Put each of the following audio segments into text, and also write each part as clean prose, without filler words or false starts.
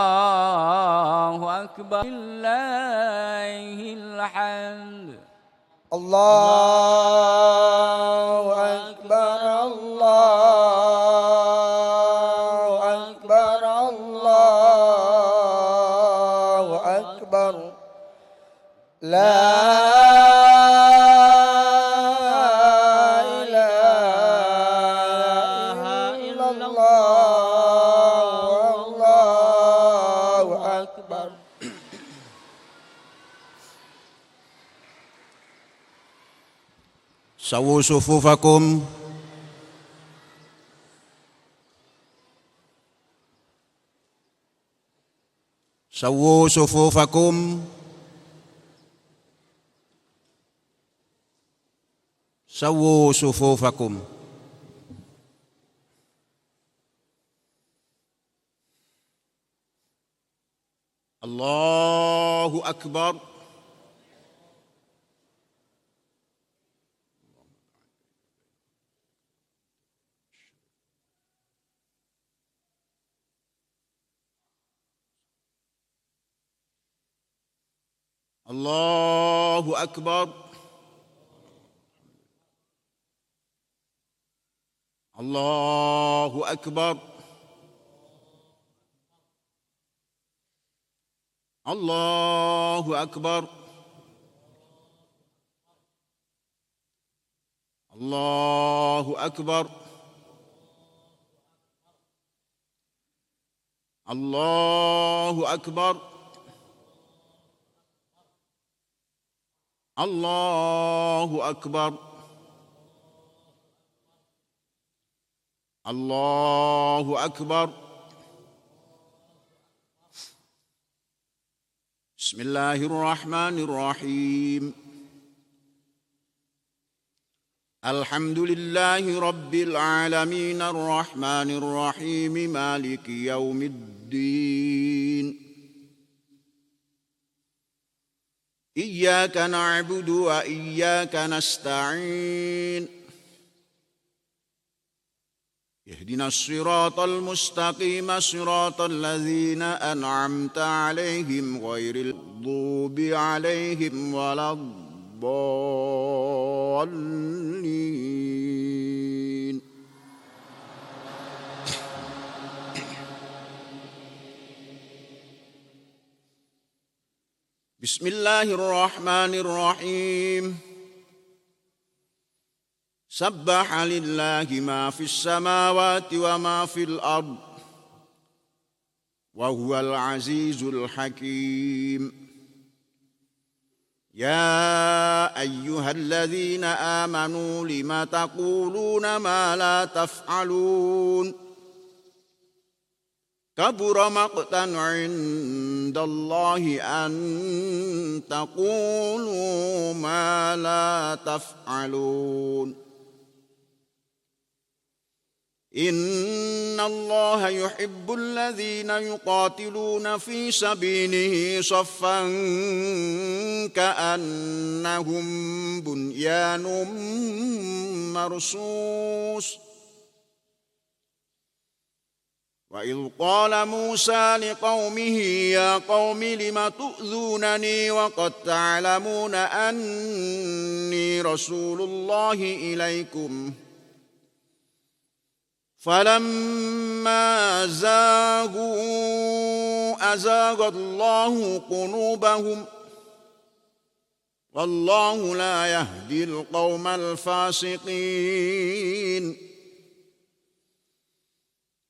Allahu Akbar, lillahil hamd. Allahu Akbar, Allahu Akbar, Allahu Akbar. La ilaha illallah, Allahu Akbar. Sawu sufufakum. Sawu sufufakum. Sawu sufufakum. Allahu Akbar. Allahu Akbar. Allahu Akbar. الله أكبر الله أكبر الله أكبر الله أكبر الله أكبر. بسم الله الرحمن الرحيم. الحمد لله رب العالمين الرحمن الرحيم مالك يوم الدين. إياك نعبد وإياك نستعين. اهدنا الصراط المستقيم صراط الذين أنعمت عليهم غير المغضوب عليهم ولا الضالين. بسم الله الرحمن الرحيم. سبح لله ما في السماوات وما في الأرض وهو العزيز الحكيم. يا أيها الذين آمنوا لم تقولون ما لا تفعلون. كبر مقتا عند الله أن تقولوا ما لا تفعلون. إن الله يحب الذين يقاتلون في سبيله صفا كأنهم بنيان مرصوص. وإذ قال موسى لقومه يا قوم لم تؤذونني وقد تعلمون أني رسول الله إليكم. فلما زاغوا أزاغ الله قلوبهم والله لا يهدي القوم الفاسقين.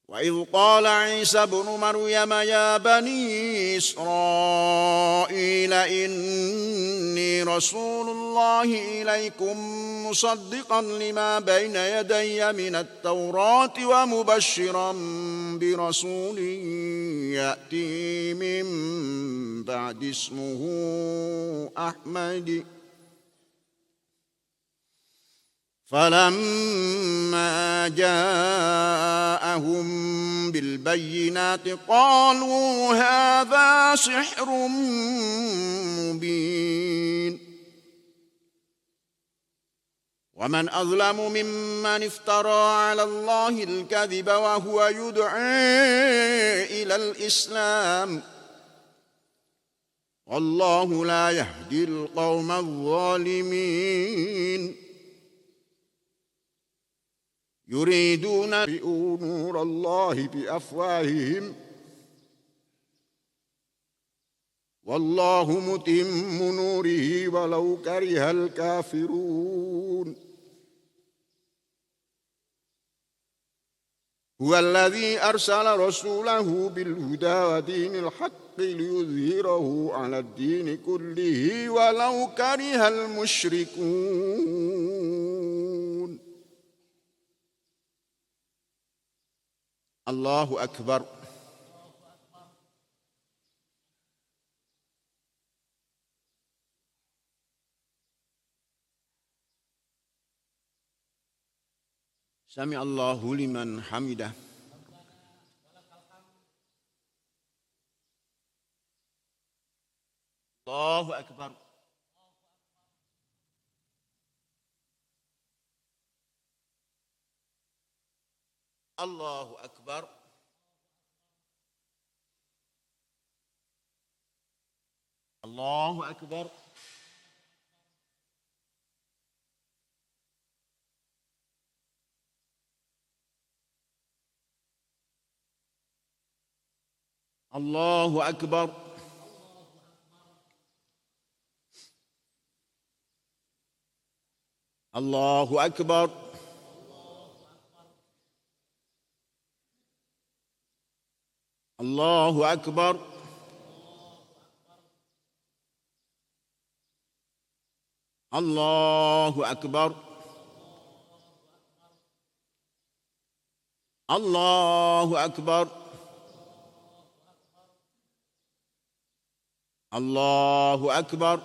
وإذ قال عيسى ابن مريم يا بني إسرائيل إني رسول الله إليكم مصدقا لما بين يدي من التوراة ومبشرا برسول يأتي من بعد اسمه أحمد. فلما جاءهم بالبينات قالوا هذا سحر مبين. ومن أظلم ممن افترى على الله الكذب وهو يدعي إلى الإسلام. والله لا يهدي القوم الظالمين. يريدون أن يطفئوا نور الله بأفواههم والله متم نوره ولو كره الكافرون. هو الذي أرسل رسوله بالهدى ودين الحق ليظهره على الدين كله ولو كره المشركون. الله أكبر. سمع الله لمن حمده. الله أكبر. الله أكبر. الله أكبر. الله أكبر. الله أكبر. الله أكبر. الله أكبر. الله أكبر. الله أكبر.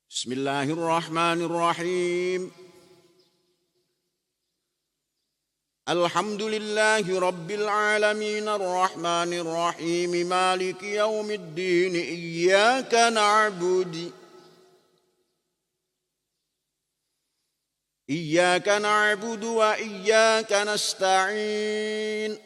بسم الله الرحمن الرحيم. الحمد لله رب العالمين الرحمن الرحيم مالك يوم الدين إياك نعبد وإياك نستعين.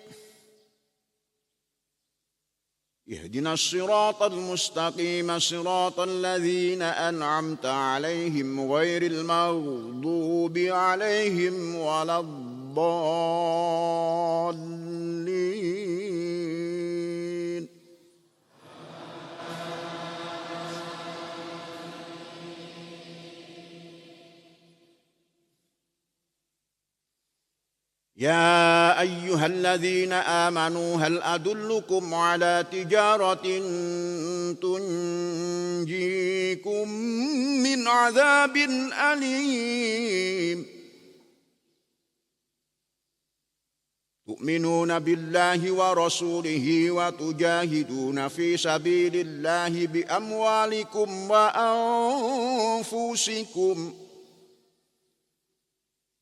اهدنا الصراط المستقيم صراط الذين أنعمت عليهم غير المغضوب عليهم ولا الضالين. يا أيها الذين آمنوا هل أدلكم على تجارة تنجيكم من عذاب أليم تؤمنون بالله ورسوله وتجاهدون في سبيل الله بأموالكم وأنفسكم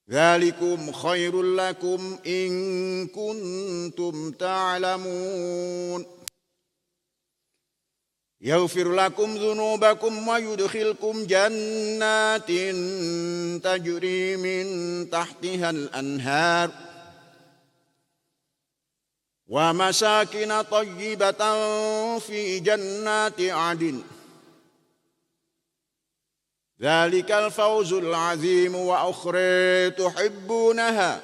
ذلكم خير لكم إن كنتم تعلمون. يغفر لكم ذنوبكم ويدخلكم جنات تجري من تحتها الأنهار ومساكن طيبة في جنات عدن ذلك الفوز العظيم. وأخرى تحبونها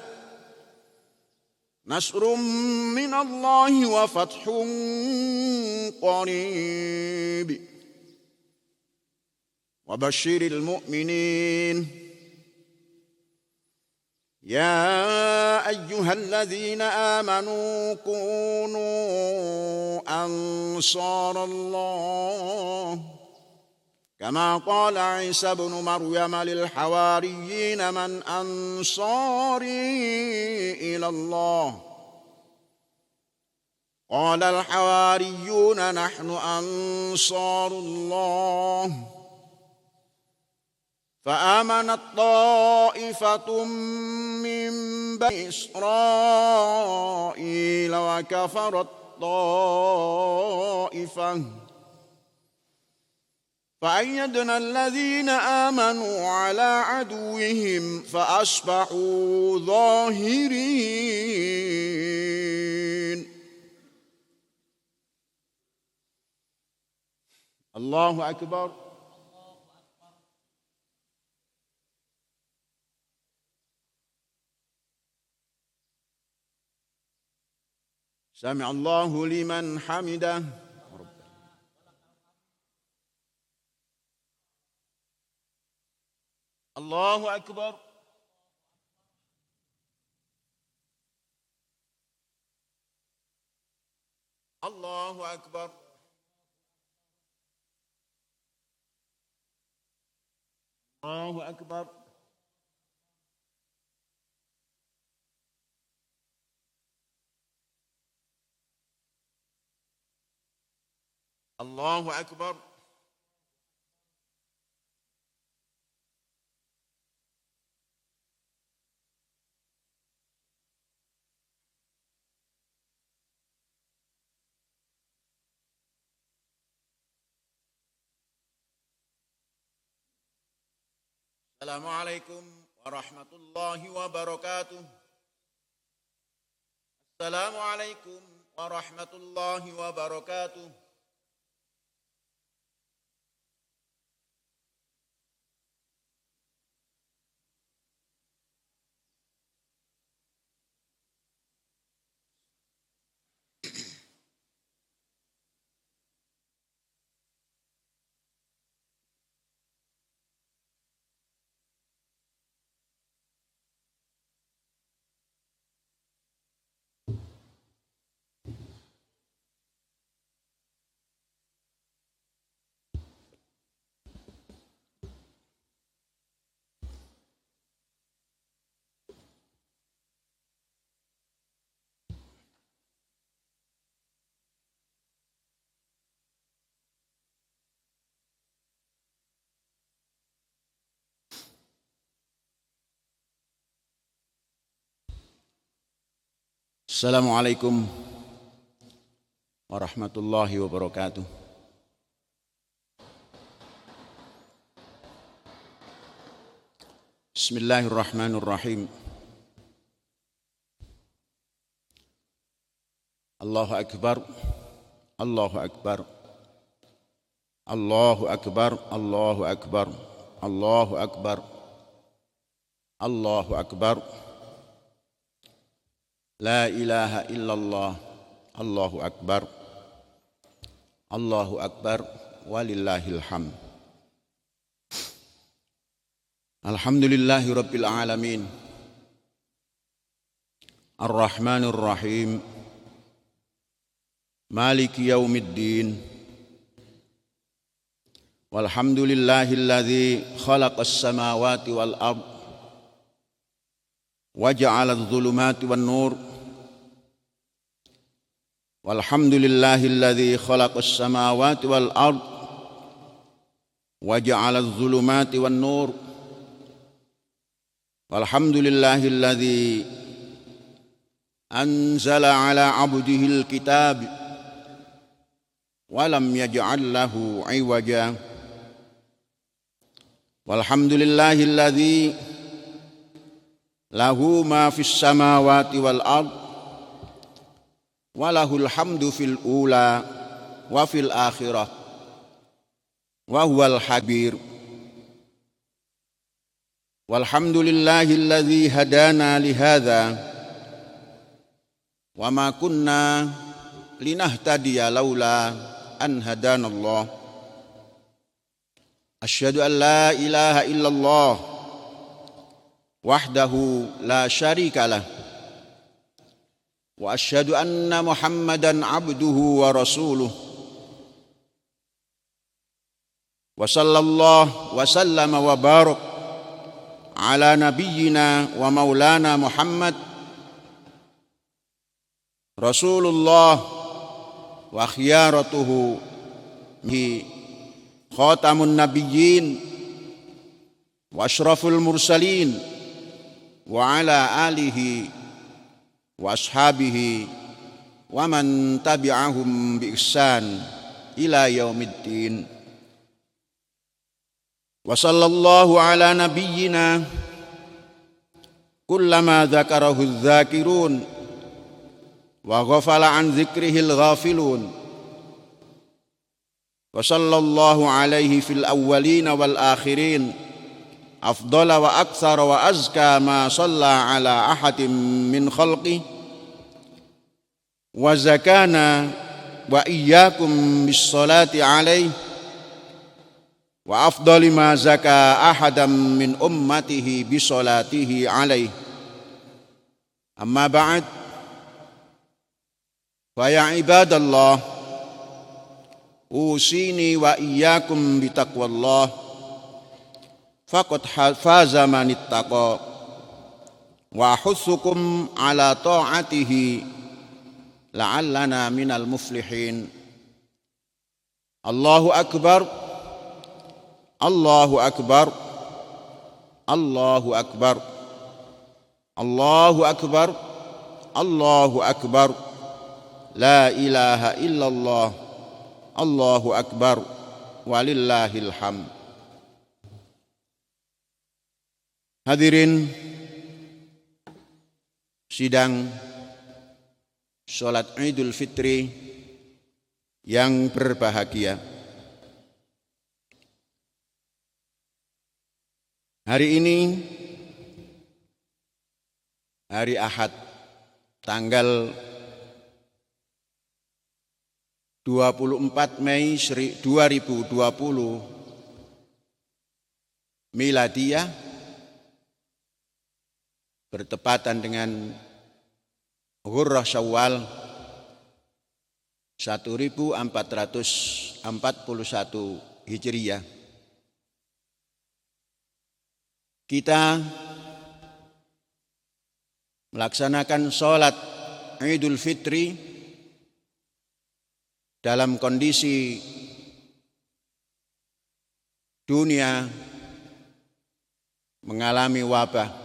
نصر من الله وفتح قريب وبشر المؤمنين. يا أيها الذين آمنوا كونوا أنصار الله كما قال عيسى بن مريم للحواريين من أنصاري إلى الله قال الحواريون نحن أنصار الله. فآمنت طائفة من بني إسرائيل وكفرت طائفة فأيدنا الذين آمنوا على عدوهم فأصبحوا ظاهرين. الله أكبر. سمع الله لمن حمده. الله أكبر. الله أكبر. الله أكبر. الله أكبر. السلام عليكم ورحمة الله وبركاته. السلام عليكم ورحمة الله وبركاته. Assalamualaikum warahmatullahi wabarakatuh. Bismillahirrahmanirrahim. Allahu akbar. Allahu akbar. Allahu akbar. Allahu akbar. Allahu akbar. Allahu akbar. La ilaha illallah. Allahu akbar. Allahu akbar walillahil hamd. Alhamdulillahi rabbil alamin. Ar-Rahmanir Rahim. Maliki yaumiddin. Walhamdulillahilladzi khalaqas samawati wal ard wa ja'ala adh-dhulumati wan nur. Walhamdulillahilladzi khalaqas samawati wal ard wa ja'ala adh-dhulumati wan nur. Walhamdulillahilladzi anzala ala 'abdihil kitab wa lam yaj'al lahu 'iwaja. Walhamdulillahilladzi lahu ma fis samawati wal ard wa lahul hamdu fil ula wa fil akhirah wa huwal habir. Walhamdulillahilladzi hadana li hadza wa ma kunna linahtadiya laula an hadanallah. Asyhadu an la ilaha illallah wahdahu la syarikalah wa asyhadu anna Muhammadan abduhu wa rasuluh. Wa sallallahu wa sallama wa barak ala nabiyyina wa maulana Muhammad Rasulullah wa khiyaratuhu bi khatamun nabiyyin wa asyraful mursalin wa ala alihi wa ashabihi wa man tabi'ahum bi ihsan ila yaumiddin. Wa sallallahu ala nabiyyina kullama dzakarahu dzakirun wa ghafala an dzikrihil ghafilun. Wa sallallahu alaihi fil awwalin wal akhirin afdala wa aktsara wa azka ma shalla ala ahadin min khalqi wa zakana wa iyyakum bis salati alaihi wa afdali ma zaka ahadam min ummatihi bis salatihi alaihi. Amma ba'd, fa ya ibadallah, usini wa iyyakum bi taqwallah. Faqad faza man ittaqa wa ahussukum ala ta'atihi la'allana minal muflihin. Allahu akbar. Allahu akbar. Allahu akbar. Allahu akbar. Allahu akbar. La ilaha illallah. Allahu akbar walillahil hamd. Hadirin sidang salat Idul Fitri yang berbahagia. Hari ini hari Ahad tanggal 24 Mei 2020 Miladiyah bertepatan dengan Ghurrah Syawal 1441 Hijriyah. Kita melaksanakan sholat Idul Fitri dalam kondisi dunia mengalami wabah.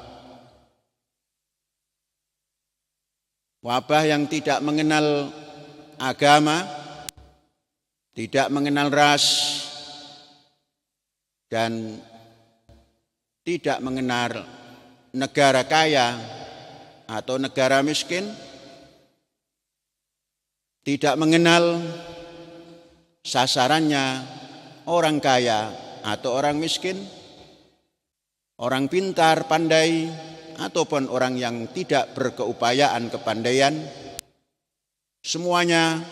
wabah yang tidak mengenal agama, tidak mengenal ras, dan tidak mengenal negara kaya atau negara miskin, tidak mengenal sasarannya orang kaya atau orang miskin, orang pintar, pandai, ataupun orang yang tidak berkeupayaan, kepandaian, semuanya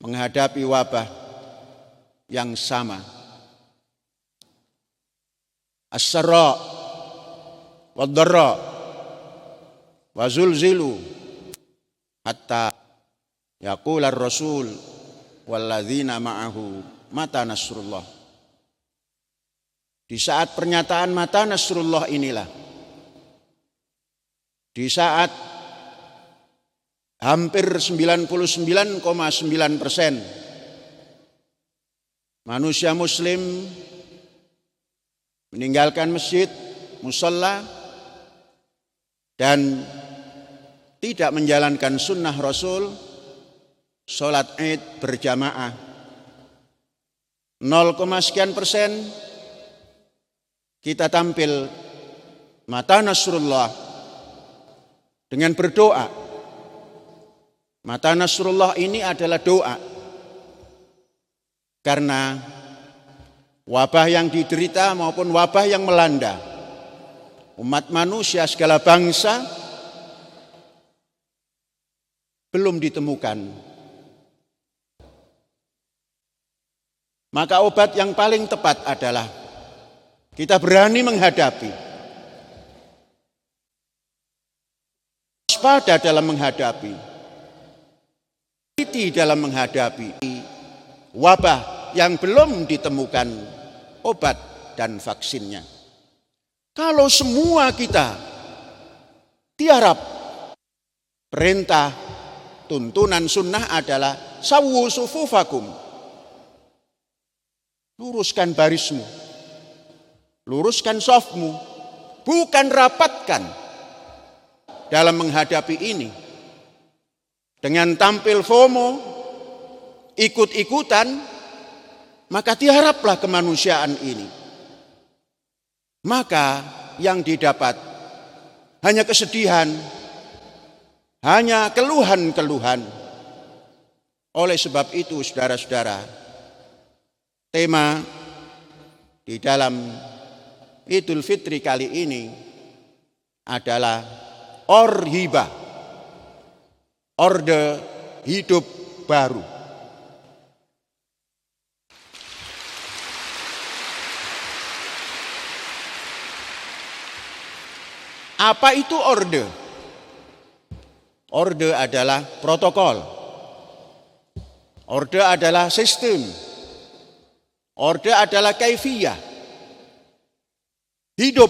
menghadapi wabah yang sama. As-sarra wad-dharra wa zulzilu hatta yaqula ar-rasul walladzina ma'ahu mata nasrullah. Di saat pernyataan mata nasrullah inilah, di saat hampir 99,9% manusia muslim meninggalkan masjid, musalla, dan tidak menjalankan sunnah Rasul, sholat Id berjamaah, 0,sekian% kita tampil mata nasrullah dengan berdoa. Mata nasrullah ini adalah doa, karena wabah yang diderita maupun wabah yang melanda umat manusia segala bangsa belum ditemukan. Maka obat yang paling tepat adalah kita berani menghadapi, waspada dalam menghadapi, teliti dalam menghadapi wabah yang belum ditemukan obat dan vaksinnya. Kalau semua kita tiarap, perintah tuntunan sunnah adalah sawwu sufufakum, luruskan barismu, luruskan shafmu, bukan rapatkan. Dalam menghadapi ini dengan tampil FOMO, ikut-ikutan, maka tiaraplah kemanusiaan ini. Maka yang didapat hanya kesedihan, hanya keluhan-keluhan. Oleh sebab itu, saudara-saudara, tema di dalam Idul Fitri kali ini adalah Orhibah, orde hidup baru. Apa itu orde? Orde adalah protokol. Orde adalah sistem. Orde adalah kaifiyah. Hidup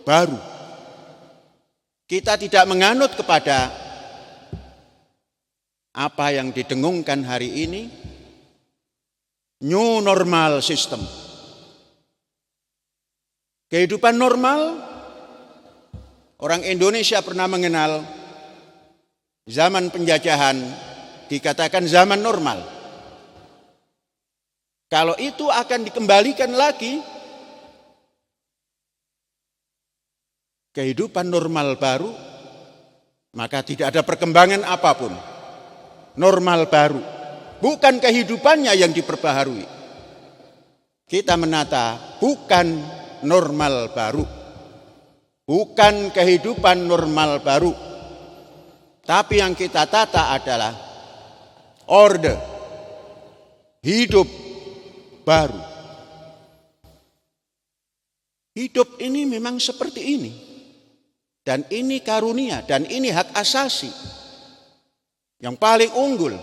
baru. Kita tidak menganut kepada apa yang didengungkan hari ini, new normal system. Kehidupan normal, orang Indonesia pernah mengenal zaman penjajahan, dikatakan zaman normal. Kalau itu akan dikembalikan lagi, kehidupan normal baru, maka tidak ada perkembangan apapun. Normal baru, bukan kehidupannya yang diperbaharui. Kita menata bukan normal baru, bukan kehidupan normal baru, tapi yang kita tata adalah orde hidup baru. Hidup ini memang seperti ini. Dan ini karunia, dan ini hak asasi yang paling unggul.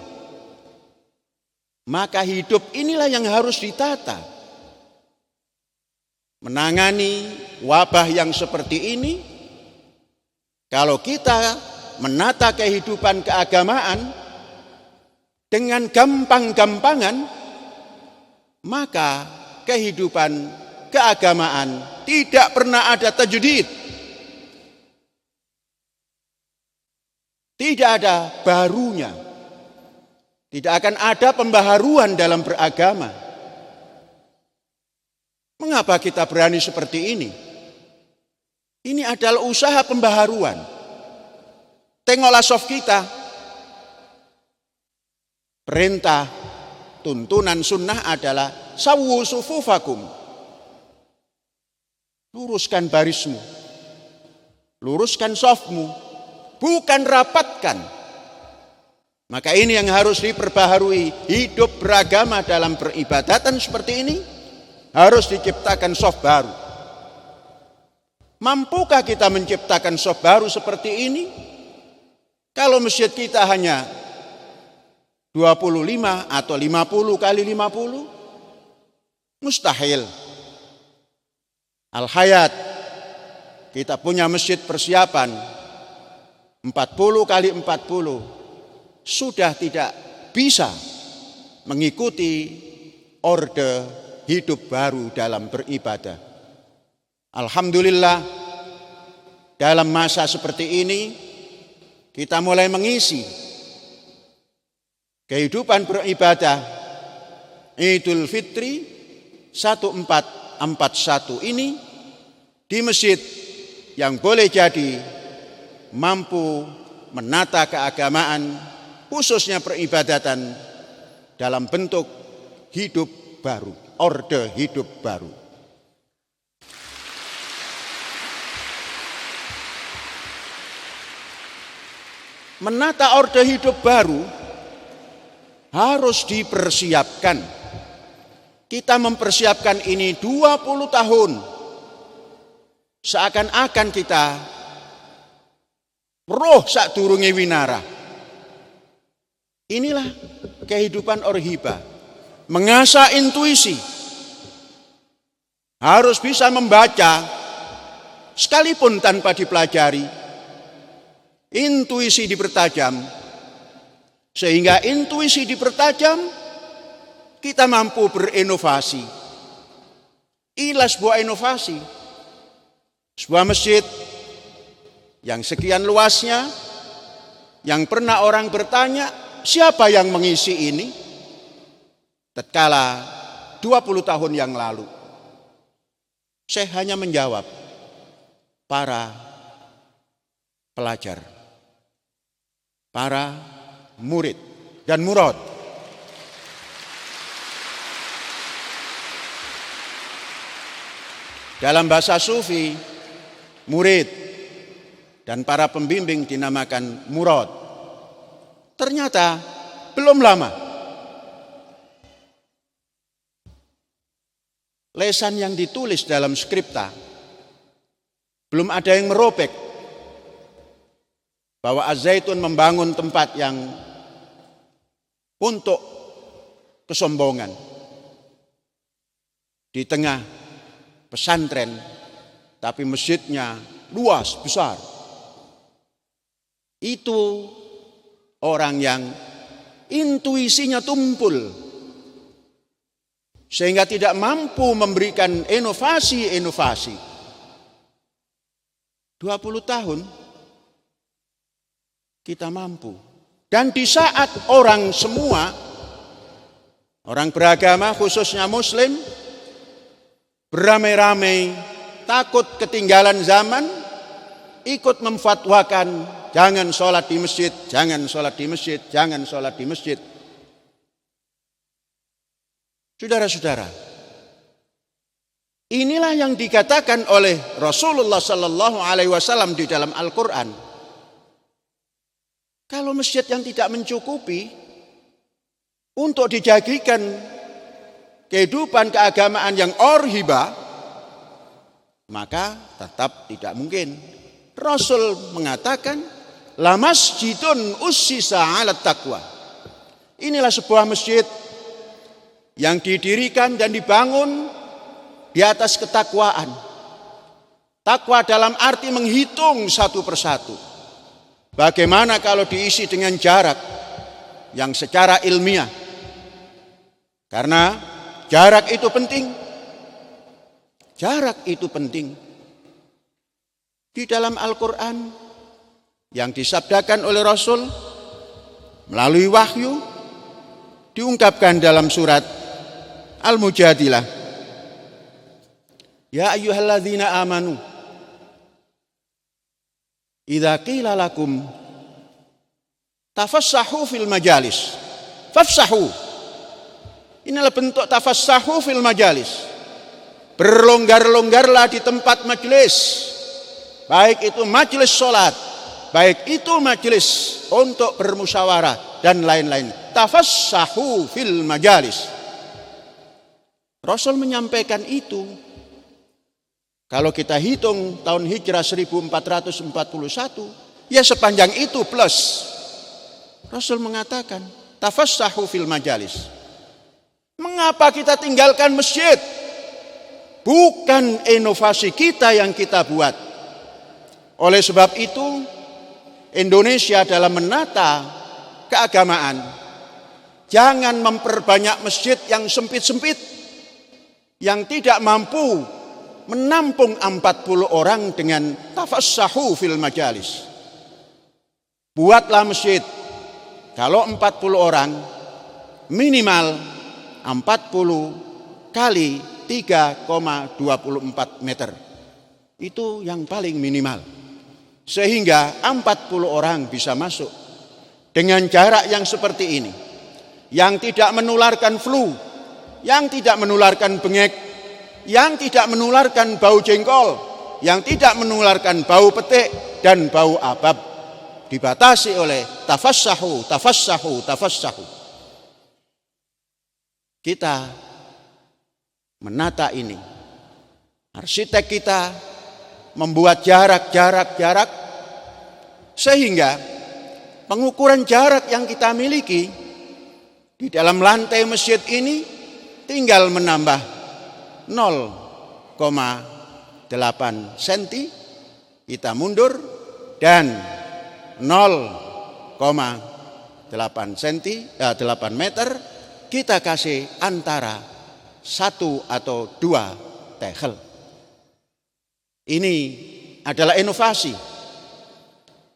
Maka hidup inilah yang harus ditata. Menangani wabah yang seperti ini, kalau kita menata kehidupan keagamaan dengan gampang-gampangan, maka kehidupan keagamaan tidak pernah ada tajdid. Tidak ada barunya. Tidak akan ada pembaharuan dalam beragama. Mengapa kita berani seperti ini? Ini adalah usaha pembaharuan. Tengoklah soft kita. Perintah, tuntunan sunnah adalah sawwu sufufakum. Luruskan barismu. Luruskan softmu. Bukan rapatkan. Maka ini yang harus diperbaharui. Hidup beragama dalam peribadatan seperti ini harus diciptakan soft baru. Mampukah kita menciptakan soft baru seperti ini? Kalau masjid kita hanya 25 atau 50 kali 50, mustahil. Al-Hayat, kita punya masjid persiapan 40 kali 40, sudah tidak bisa mengikuti orde hidup baru dalam beribadah. Alhamdulillah, dalam masa seperti ini kita mulai mengisi kehidupan beribadah Idul Fitri 1441 ini di masjid yang boleh jadi mampu menata keagamaan, khususnya peribadatan dalam bentuk hidup baru, orde hidup baru. Menata orde hidup baru harus dipersiapkan. Kita mempersiapkan ini 20 tahun. Seakan-akan kita roh sadurunge winara. Inilah kehidupan orhiba. Mengasah intuisi. Harus bisa membaca sekalipun tanpa dipelajari. Intuisi dipertajam. Sehingga intuisi dipertajam, kita mampu berinovasi. Inilah sebuah inovasi. Sebuah masjid yang sekian luasnya, yang pernah orang bertanya, siapa yang mengisi ini? Tatkala 20 tahun yang lalu, saya hanya menjawab, para pelajar, para murid dan murad. Dalam bahasa sufi, murid dan para pembimbing dinamakan murad. Ternyata belum lama lesan yang ditulis dalam skripta belum ada yang merobek bahwa Az-Zaitun membangun tempat yang untuk kesombongan di tengah pesantren, tapi masjidnya luas, besar. Itu orang yang intuisinya tumpul, sehingga tidak mampu memberikan inovasi-inovasi. 20 tahun kita mampu. Dan di saat orang semua, orang beragama khususnya muslim, beramai-ramai takut ketinggalan zaman, ikut memfatwakan jangan sholat di masjid, jangan sholat di masjid, jangan sholat di masjid. Saudara-saudara, inilah yang dikatakan oleh Rasulullah Sallallahu Alaihi Wasallam di dalam Al-Quran. Kalau masjid yang tidak mencukupi untuk dijadikan kehidupan keagamaan yang orhiba, maka tetap tidak mungkin. Rasul mengatakan, la masjidun ussisa 'ala taqwa. Inilah sebuah masjid yang didirikan dan dibangun di atas ketakwaan. Takwa dalam arti menghitung satu persatu. Bagaimana kalau diisi dengan jarak yang secara ilmiah? Karena jarak itu penting. Jarak itu penting. Di dalam Al-Quran yang disabdakan oleh Rasul melalui wahyu diungkapkan dalam surat Al-Mujadilah. Ya ayyuhalladzina amanu idza qila lakum tafassahu fil majalis fafsahu. Inilah bentuk tafassahu fil majalis. Berlonggar-longgarlah di tempat majelis, baik itu majelis sholat, baik itu majelis untuk bermusyawarah dan lain-lain. Tafassahu fil majalis. Rasul menyampaikan itu. Kalau kita hitung tahun hijrah 1441, ya sepanjang itu plus. Rasul mengatakan tafassahu fil majalis. Mengapa kita tinggalkan masjid? Bukan inovasi kita yang kita buat. Oleh sebab itu, Indonesia dalam menata keagamaan, jangan memperbanyak masjid yang sempit-sempit, yang tidak mampu menampung 40 orang dengan tafassahu fil majalis. Buatlah masjid, kalau 40 orang, minimal 40 kali 3,24 meter. Itu yang paling minimal. Sehingga 40 orang bisa masuk. Dengan jarak yang seperti ini. Yang tidak menularkan flu. Yang tidak menularkan bengek. Yang tidak menularkan bau jengkol. Yang tidak menularkan bau petik dan bau abab. Dibatasi oleh tafassahu, tafassahu, tafassahu. Kita menata ini. Arsitek kita membuat jarak sehingga pengukuran jarak yang kita miliki di dalam lantai masjid ini tinggal menambah 0,8 cm, kita mundur dan 0,8 meter kita kasih antara 1 atau 2 tegel. Ini adalah inovasi.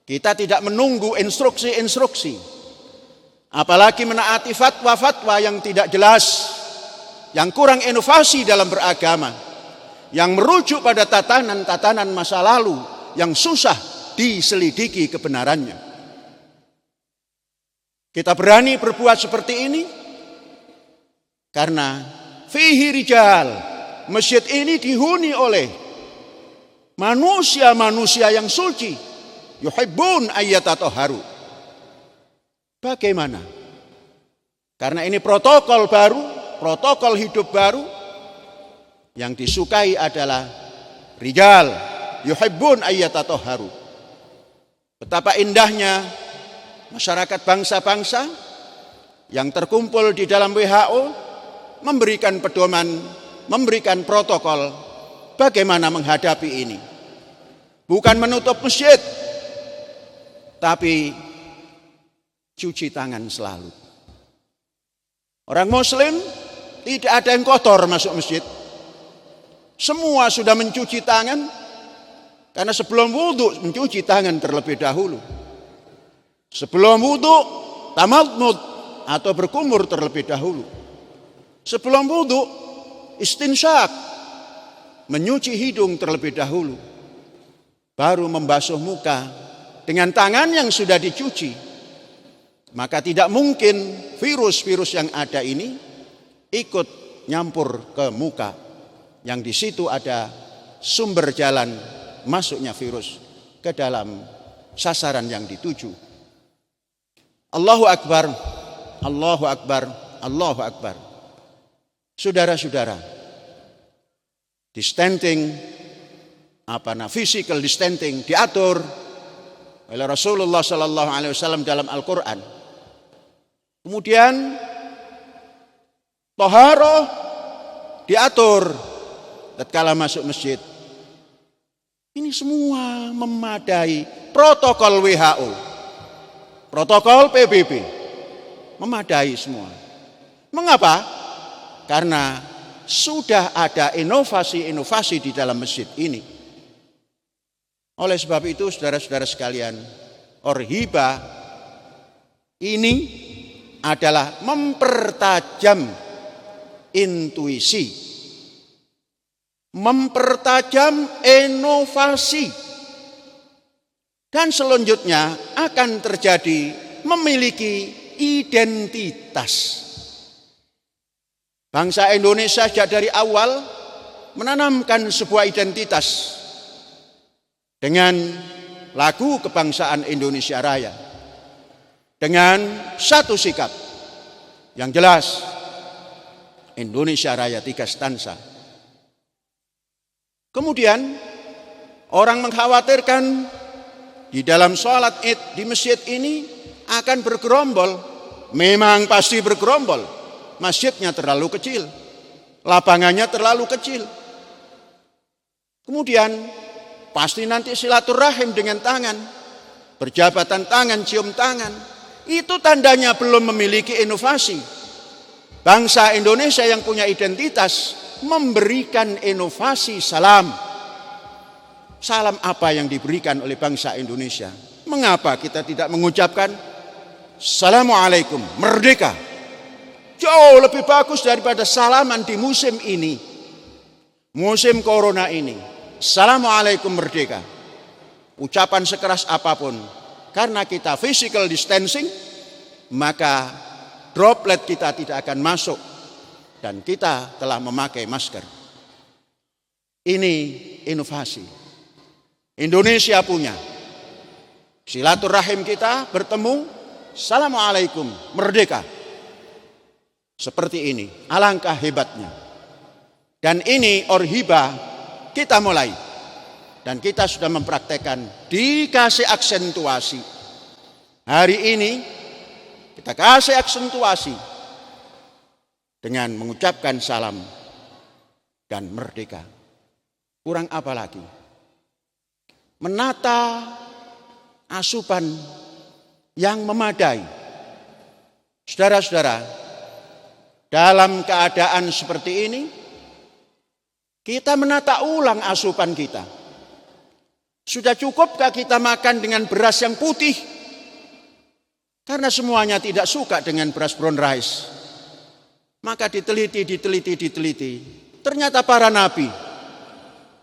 Kita tidak menunggu instruksi-instruksi, apalagi menaati fatwa-fatwa yang tidak jelas, yang kurang inovasi dalam beragama, yang merujuk pada tatanan-tatanan masa lalu yang susah diselidiki kebenarannya. Kita berani berbuat seperti ini karena fihi rijal, masjid ini dihuni oleh manusia-manusia yang suci, yuhibbun ayyatatoharu. Bagaimana? Karena ini protokol baru, protokol hidup baru, yang disukai adalah rijal, yuhibbun ayyatatoharu. Betapa indahnya masyarakat bangsa-bangsa yang terkumpul di dalam WHO memberikan pedoman, memberikan protokol bagaimana menghadapi ini. Bukan menutup masjid, tapi cuci tangan selalu. Orang muslim tidak ada yang kotor masuk masjid. Semua sudah mencuci tangan, karena sebelum wudhu mencuci tangan terlebih dahulu. Sebelum wudhu tamadmud atau berkumur terlebih dahulu. Sebelum wudhu istinsyak, menyuci hidung terlebih dahulu, baru membasuh muka dengan tangan yang sudah dicuci. Maka tidak mungkin virus-virus yang ada ini ikut nyampur ke muka, yang di situ ada sumber jalan masuknya virus ke dalam sasaran yang dituju. Allahu Akbar, Allahu Akbar, Allahu Akbar. Saudara-saudara, physical distancing diatur oleh Rasulullah sallallahu alaihi wasallam dalam Al-Qur'an. Kemudian taharah diatur tatkala masuk masjid. Ini semua memadai protokol WHO, protokol PBB, memadai semua. Mengapa? Karena sudah ada inovasi-inovasi di dalam masjid ini. Oleh sebab itu, saudara-saudara sekalian, Orhiba ini adalah mempertajam intuisi, mempertajam inovasi, dan selanjutnya akan terjadi memiliki identitas. Bangsa Indonesia sejak dari awal menanamkan sebuah identitas dengan lagu kebangsaan Indonesia Raya, dengan satu sikap yang jelas, Indonesia Raya 3 stansa. Kemudian orang mengkhawatirkan di dalam sholat Id di masjid ini akan bergerombol. Memang pasti bergerombol. Masjidnya terlalu kecil, lapangannya terlalu kecil. Kemudian pasti nanti silaturahim dengan tangan, berjabatan tangan, cium tangan. Itu tandanya belum memiliki inovasi. Bangsa Indonesia yang punya identitas memberikan inovasi salam. Salam apa yang diberikan oleh bangsa Indonesia? Mengapa kita tidak mengucapkan Assalamualaikum, merdeka? Jauh lebih bagus daripada salaman di musim ini, musim corona ini. Assalamualaikum, merdeka. Ucapan sekeras apapun, karena kita physical distancing, maka droplet kita tidak akan masuk dan kita telah memakai masker. Ini inovasi. Indonesia punya. Silaturahim kita bertemu, Assalamualaikum, merdeka. Seperti ini, alangkah hebatnya. Dan ini Orhiba kita mulai. Dan kita sudah mempraktekkan, dikasih aksentuasi. Hari ini kita kasih aksentuasi dengan mengucapkan salam dan merdeka. Kurang apa lagi? Menata asupan yang memadai. Saudara-saudara, dalam keadaan seperti ini, kita menata ulang asupan kita. Sudah cukupkah kita makan dengan beras yang putih? Karena semuanya tidak suka dengan beras brown rice. Maka diteliti. Ternyata para nabi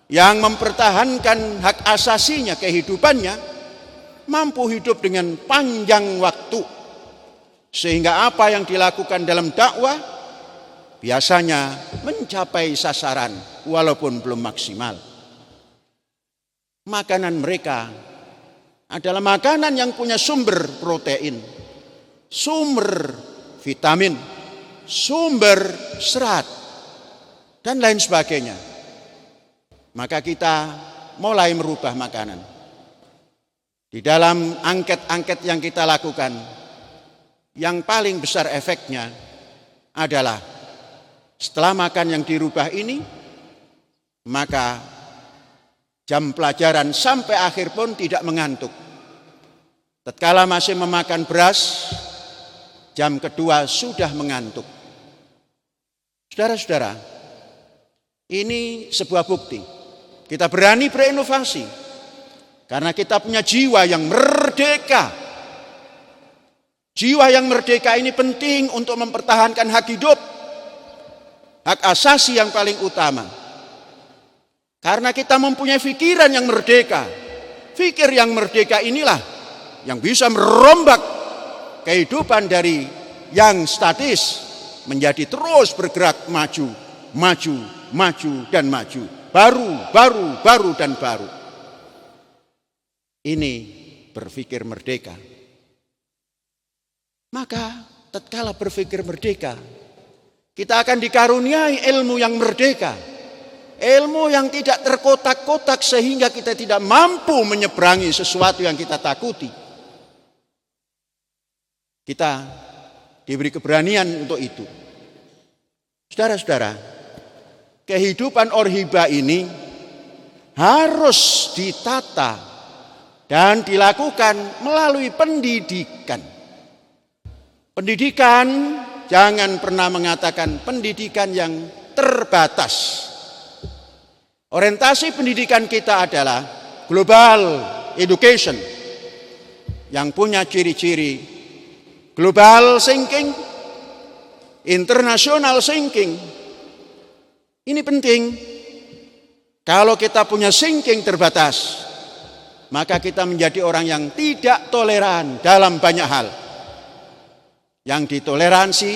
yang mempertahankan hak asasinya, kehidupannya, mampu hidup dengan panjang waktu. Sehingga apa yang dilakukan dalam dakwah biasanya mencapai sasaran walaupun belum maksimal. Makanan mereka adalah makanan yang punya sumber protein, sumber vitamin, sumber serat, dan lain sebagainya. Maka kita mulai merubah makanan. Di dalam angket-angket yang kita lakukan, yang paling besar efeknya adalah setelah makan yang dirubah ini, maka jam pelajaran sampai akhir pun tidak mengantuk. Tatkala masih memakan beras, jam kedua sudah mengantuk. Saudara-saudara, ini sebuah bukti. Kita berani berinovasi karena kita punya jiwa yang merdeka. Jiwa yang merdeka ini penting untuk mempertahankan hak hidup, hak asasi yang paling utama. Karena kita mempunyai pikiran yang merdeka. Fikir yang merdeka inilah yang bisa merombak kehidupan dari yang statis menjadi terus bergerak maju, dan maju. Baru dan baru. Ini berpikir merdeka. Maka tatkala berpikir merdeka, kita akan dikaruniai ilmu yang merdeka. Ilmu yang tidak terkotak-kotak sehingga kita tidak mampu menyeberangi sesuatu yang kita takuti. Kita diberi keberanian untuk itu. Saudara-saudara, kehidupan Orhiba ini harus ditata dan dilakukan melalui pendidikan. Pendidikan, jangan pernah mengatakan pendidikan yang terbatas. Orientasi pendidikan kita adalah global education. yang punya ciri-ciri global thinking, international thinking. Ini penting. Kalau kita punya thinking terbatas, maka kita menjadi orang yang tidak toleran dalam banyak hal. Yang ditoleransi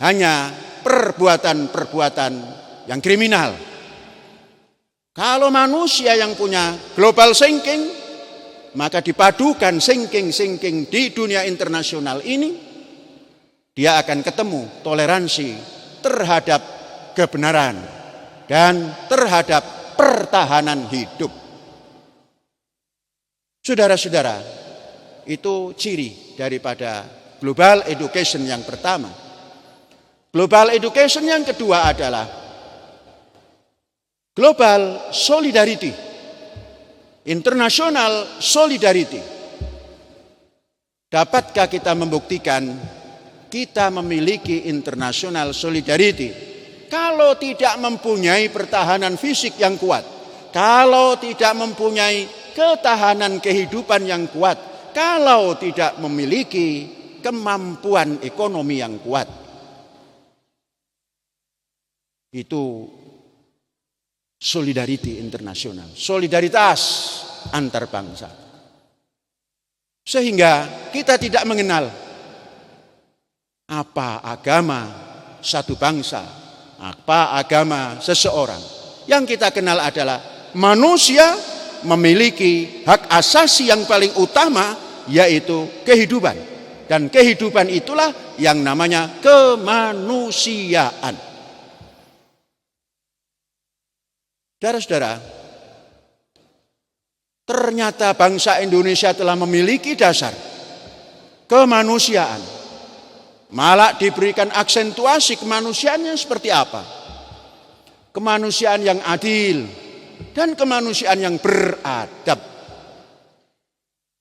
hanya perbuatan-perbuatan yang kriminal. Kalau manusia yang punya global thinking, maka dipadukan thinking di dunia internasional ini, dia akan ketemu toleransi terhadap kebenaran dan terhadap pertahanan hidup. Saudara-saudara, itu ciri daripada global education yang pertama. Global education yang kedua adalah global solidarity, international solidarity. Dapatkah kita membuktikan kita memiliki international solidarity? Kalau tidak mempunyai pertahanan fisik yang kuat, kalau tidak mempunyai ketahanan kehidupan yang kuat, kalau tidak memiliki kemampuan ekonomi yang kuat, itu solidarity internasional, solidaritas antar bangsa. Sehingga kita tidak mengenal apa agama satu bangsa, apa agama seseorang. Yang kita kenal adalah manusia memiliki hak asasi yang paling utama, yaitu kehidupan. Dan kehidupan itulah yang namanya kemanusiaan. Saudara-saudara, ternyata bangsa Indonesia telah memiliki dasar kemanusiaan. Malah diberikan aksentuasi kemanusiaannya seperti apa? Kemanusiaan yang adil dan kemanusiaan yang beradab.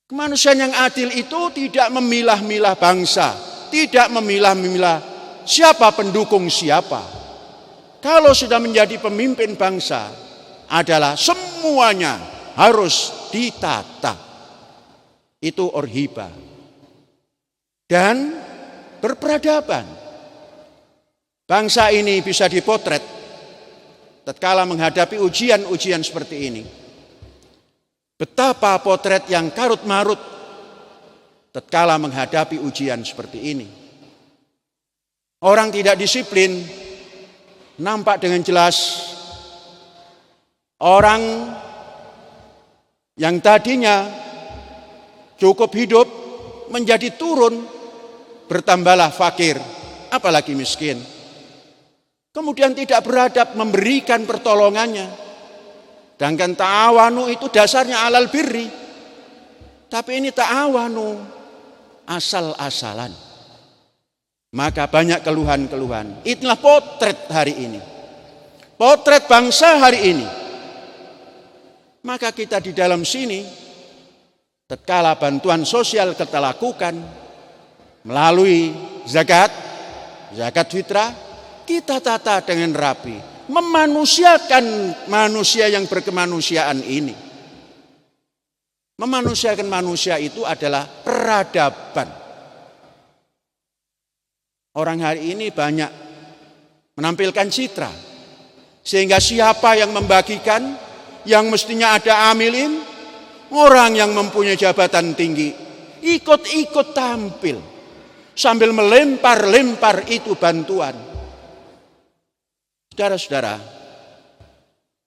Kemanusiaan yang adil itu tidak memilah-milah bangsa, tidak memilah-milah siapa pendukung siapa. Kalau sudah menjadi pemimpin bangsa adalah semuanya harus ditata. Itu orhiba. Dan berperadaban. Bangsa ini bisa dipotret tatkala menghadapi ujian-ujian seperti ini. Betapa potret yang karut-marut tatkala menghadapi ujian seperti ini. Orang tidak disiplin nampak dengan jelas. Orang yang tadinya cukup hidup menjadi turun, bertambahlah fakir, apalagi miskin. Kemudian tidak beradab memberikan pertolongannya. Sedangkan ta'awanu itu dasarnya alal birri. Tapi ini ta'awanu asal-asalan. Maka banyak keluhan-keluhan. Itulah potret hari ini. Potret bangsa hari ini. Maka kita di dalam sini, tatkala bantuan sosial kita lakukan melalui zakat fitrah, kita tata dengan rapi, memanusiakan manusia yang berkemanusiaan ini. Memanusiakan manusia itu adalah peradaban. Orang hari ini banyak menampilkan citra, sehingga siapa yang membagikan, yang mestinya ada amilin, orang yang mempunyai jabatan tinggi, ikut-ikut tampil, sambil melempar-lempar itu bantuan. Saudara-saudara,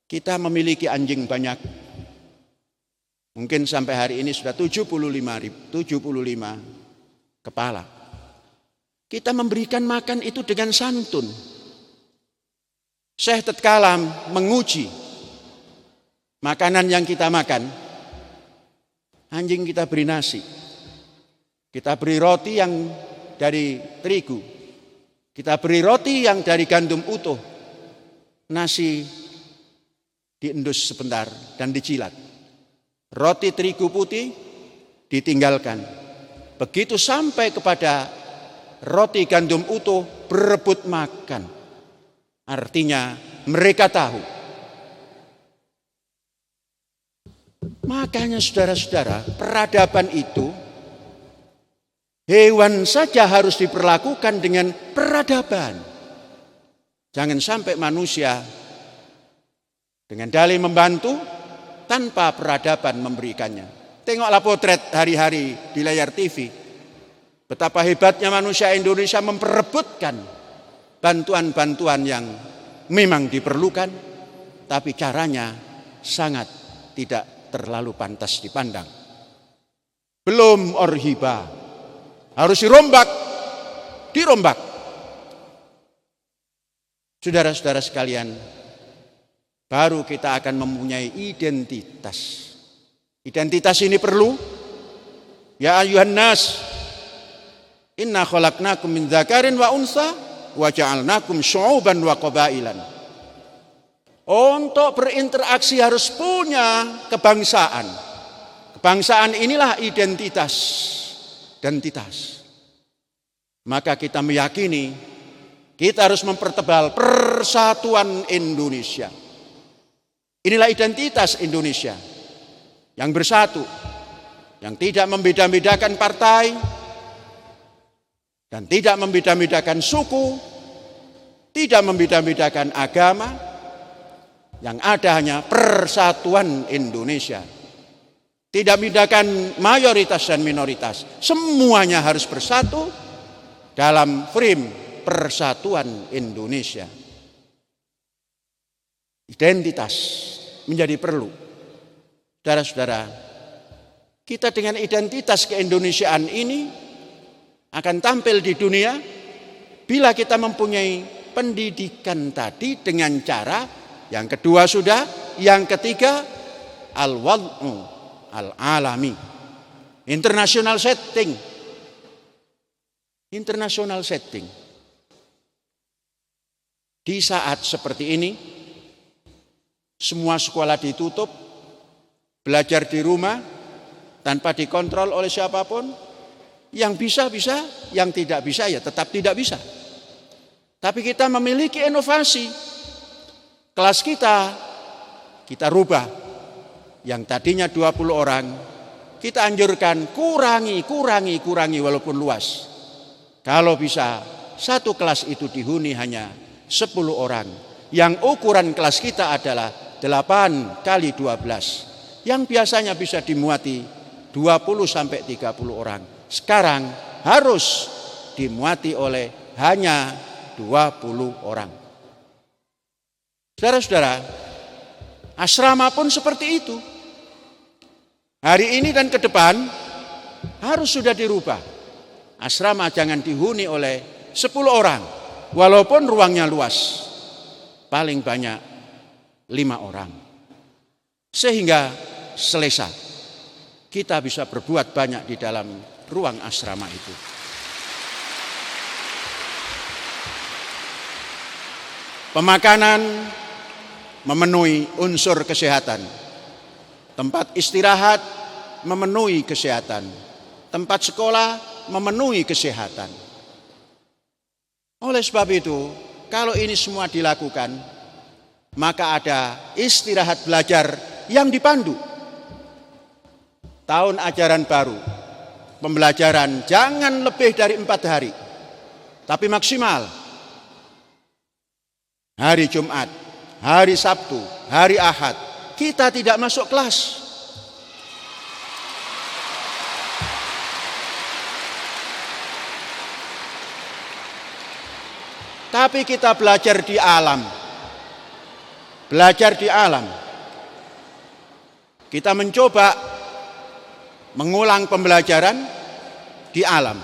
kita memiliki anjing banyak. Mungkin sampai hari ini sudah 75 kepala. Kita memberikan makan itu dengan santun. Syekh tatkala menguji makanan yang kita makan, anjing kita beri nasi. Kita beri roti yang dari terigu. Kita beri roti yang dari gandum utuh. Nasi diendus sebentar dan dicilat. Roti terigu putih ditinggalkan. Begitu sampai kepada roti gandum utuh berebut makan. Artinya mereka tahu Makanya saudara-saudara, peradaban itu hewan saja harus diperlakukan dengan peradaban. Jangan sampai manusia dengan dalih membantu tanpa peradaban memberikannya. Tengoklah potret hari-hari di layar TV. Betapa hebatnya manusia Indonesia memperebutkan bantuan-bantuan yang memang diperlukan, tapi caranya sangat tidak terlalu pantas dipandang. Belum orhiba, harus dirombak. Saudara-saudara sekalian, baru kita akan mempunyai identitas. Identitas ini perlu. Ya ayuhan nas, inna khalaqnakum min dzakarin wa unsa wa ja'alnakum syu'uban wa qabailan. Untuk berinteraksi harus punya kebangsaan. Kebangsaan inilah identitas. Maka kita meyakini kita harus mempertebal persatuan Indonesia. Inilah identitas Indonesia yang bersatu, yang tidak membeda-bedakan partai dan tidak membeda-bedakan suku, tidak membeda-bedakan agama. Yang ada hanya persatuan Indonesia. Tidak membedakan mayoritas dan minoritas. Semuanya harus bersatu dalam frame persatuan Indonesia. Identitas menjadi perlu. Saudara-saudara, kita dengan identitas keindonesiaan ini akan tampil di dunia bila kita mempunyai pendidikan tadi dengan cara yang kedua sudah, yang ketiga al-wad'u al-alami. International setting. Di saat seperti ini, semua sekolah ditutup, belajar di rumah, tanpa dikontrol oleh siapapun. Yang bisa, yang tidak bisa ya tetap tidak bisa. Tapi kita memiliki inovasi. Kelas kita rubah. Yang tadinya 20 orang, kita anjurkan kurangi walaupun luas. Kalau bisa, satu kelas itu dihuni hanya 10 orang. Yang ukuran kelas kita adalah 8 kali 12. Yang biasanya bisa dimuati 20 sampai 30 orang. Sekarang harus dimuati oleh hanya 20 orang. Saudara-saudara, asrama pun seperti itu. Hari ini dan ke depan harus sudah dirubah. Asrama jangan dihuni oleh 10 orang, walaupun ruangnya luas. Paling banyak 5 orang. Sehingga selesa. Kita bisa berbuat banyak di dalam ruang asrama itu. Pemakanan memenuhi unsur kesehatan. Tempat istirahat memenuhi kesehatan. Tempat sekolah memenuhi kesehatan. Oleh sebab itu, kalau ini semua dilakukan, maka ada istirahat belajar yang dipandu. Tahun ajaran baru, pembelajaran jangan lebih dari 4 hari, tapi maksimal. Hari Jumat, hari Sabtu, hari Ahad, kita tidak masuk kelas. Tapi kita belajar di alam. Belajar di alam. Kita mencoba mengulang pembelajaran di alam.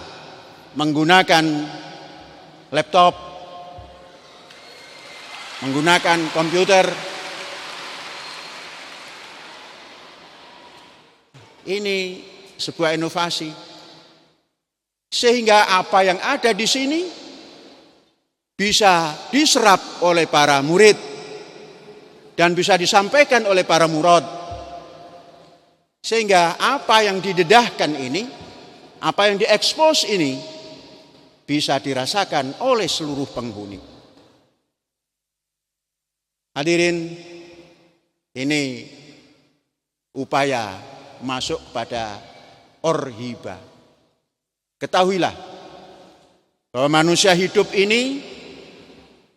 Menggunakan laptop, menggunakan komputer. Ini sebuah inovasi. Sehingga apa yang ada di sini bisa diserap oleh para murid dan bisa disampaikan oleh para murad. Sehingga apa yang didedahkan ini, apa yang diekspos ini bisa dirasakan oleh seluruh penghuni. Hadirin, ini upaya masuk pada orhiba. Ketahuilah bahwa manusia hidup ini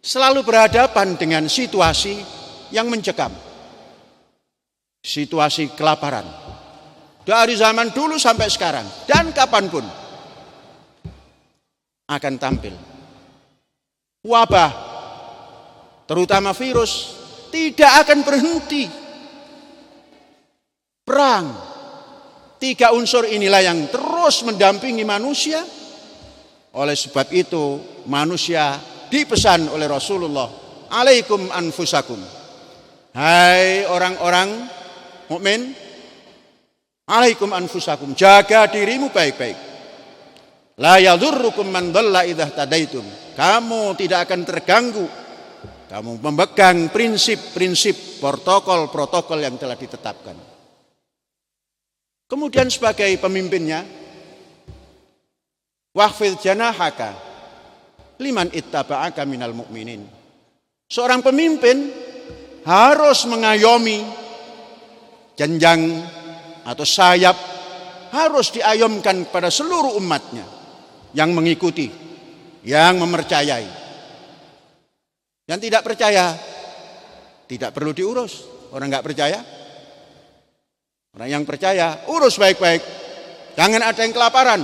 selalu berhadapan dengan situasi yang mencekam. Situasi kelaparan. Dari zaman dulu sampai sekarang dan kapanpun akan tampil. Wabah, terutama virus, tidak akan berhenti. Perang, 3 unsur inilah yang terus mendampingi manusia. Oleh sebab itu, manusia dipesan oleh Rasulullah, alaikum anfusakum. Hai orang-orang mukmin, alaikum anfusakum, jaga dirimu baik-baik. La yadurrukum man dhalla idza tadaitum. Kamu tidak akan terganggu. Kamu memegang prinsip-prinsip, protokol-protokol yang telah ditetapkan. Kemudian sebagai pemimpinnya, waqfid janahaka liman ittaba'aka minal mu'minin. Seorang pemimpin harus mengayomi jenjang atau sayap, harus diayomkan kepada seluruh umatnya yang mengikuti, yang mempercayai. Yang tidak percaya tidak perlu diurus. Orang nggak percaya, orang yang percaya urus baik-baik. Jangan ada yang kelaparan.